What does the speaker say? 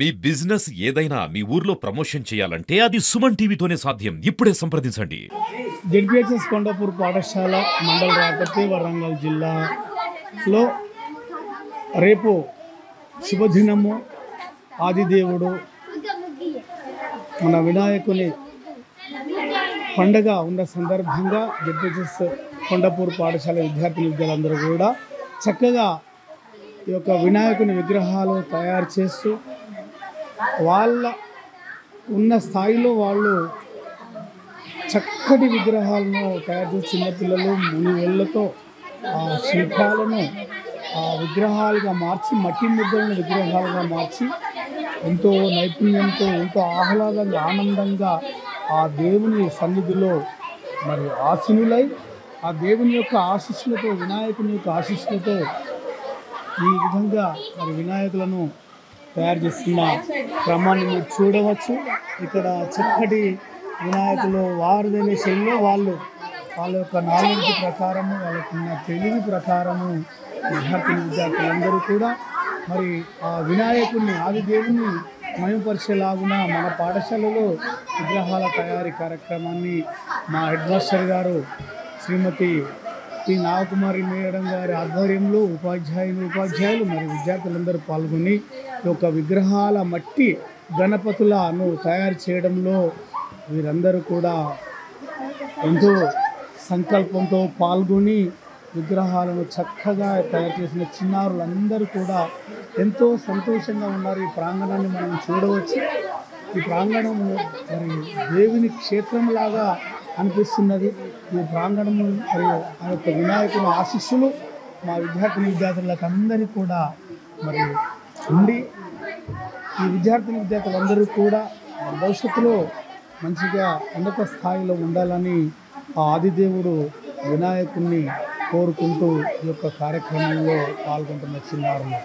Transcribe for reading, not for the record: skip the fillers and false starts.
మీ business ఏదైనా మీ ఊర్లో promotion చేయాలంటే అది సుమన్ టీవీతోనే సాధ్యం. ఇప్పుడే సంప్రదించండి. జెడ్పీహెచ్ఎస్ కొండాపూర్ పాఠశాల మండల రాపర్తి వరంగల్ జిల్లాలో రేపు శుభదినము. ఆదిదేవుడు మన వినాయకుని పండగ ఉన్న సందర్భంగా జెడ్పీహెచ్ఎస్ కొండాపూర్ పాఠశాల విద్యార్థులందరూ కూడా చక్కగా ఈ యొక్క వినాయకుని విగ్రహాలు తయారు చేస్తూ వాళ్ళ ఉన్న స్థాయిలో వాళ్ళు చక్కటి విగ్రహాలను తయారు చేసి చిన్నపిల్లలు మునివేళ్లతో ఆ శిల్పాలను విగ్రహాలుగా మార్చి మట్టి ముద్దలను విగ్రహాలుగా మార్చి ఎంతో నైపుణ్యంతో ఎంతో ఆహ్లాదంగా ఆనందంగా ఆ దేవుని సన్నిధిలో మరి ఆసీనులై ఆ దేవుని యొక్క ఆశీస్సులతో వినాయకుని యొక్క ఆశీస్సులతో ఈ విధంగా మరి వినాయకులను తయారు చేస్తున్న క్రమాన్ని మీరు చూడవచ్చు. ఇక్కడ చక్కటి వినాయకులు వారిదైన శైలిలో వాళ్ళ యొక్క నాలెడ్జ్ ప్రకారము వాళ్ళకున్న తెలివి ప్రకారము విద్యార్థులందరూ కూడా మరి ఆ వినాయకుడిని ఆదిదేవుని మయంపరిచేలాగున మన పాఠశాలలో విగ్రహాల తయారీ కార్యక్రమాన్ని మా హెడ్ మాస్టర్ గారు శ్రీమతి పి నాగకుమారి మేడం గారి ఆధ్వర్యంలో ఉపాధ్యాయులు మరియు విద్యార్థులందరూ పాల్గొని ఈ యొక్క విగ్రహాల మట్టి గణపతులను తయారు చేయడంలో వీరందరూ కూడా ఎంతో సంకల్పంతో పాల్గొని విగ్రహాలను చక్కగా తయారు చేసిన చిన్నారులందరూ కూడా ఎంతో సంతోషంగా ఉన్నారు. ఈ ప్రాంగణాన్ని మనం చూడవచ్చు. ఈ ప్రాంగణం మరి దేవుని క్షేత్రంలాగా అనిపిస్తున్నది. ఈ ప్రాంగణం మరి ఆ యొక్క వినాయకుని ఆశీస్సులు మా విద్యార్థులకు అందరికీ కూడా మరి ఉండి ఈ విద్యార్థులందరూ కూడా భవిష్యత్తులో మంచిగా ఉన్నత స్థాయిలో ఉండాలని ఆ ఆదిదేవుడు వినాయకుడిని కోరుకుంటూ ఈ యొక్క కార్యక్రమంలో పాల్గొంటున్న చిన్నారులు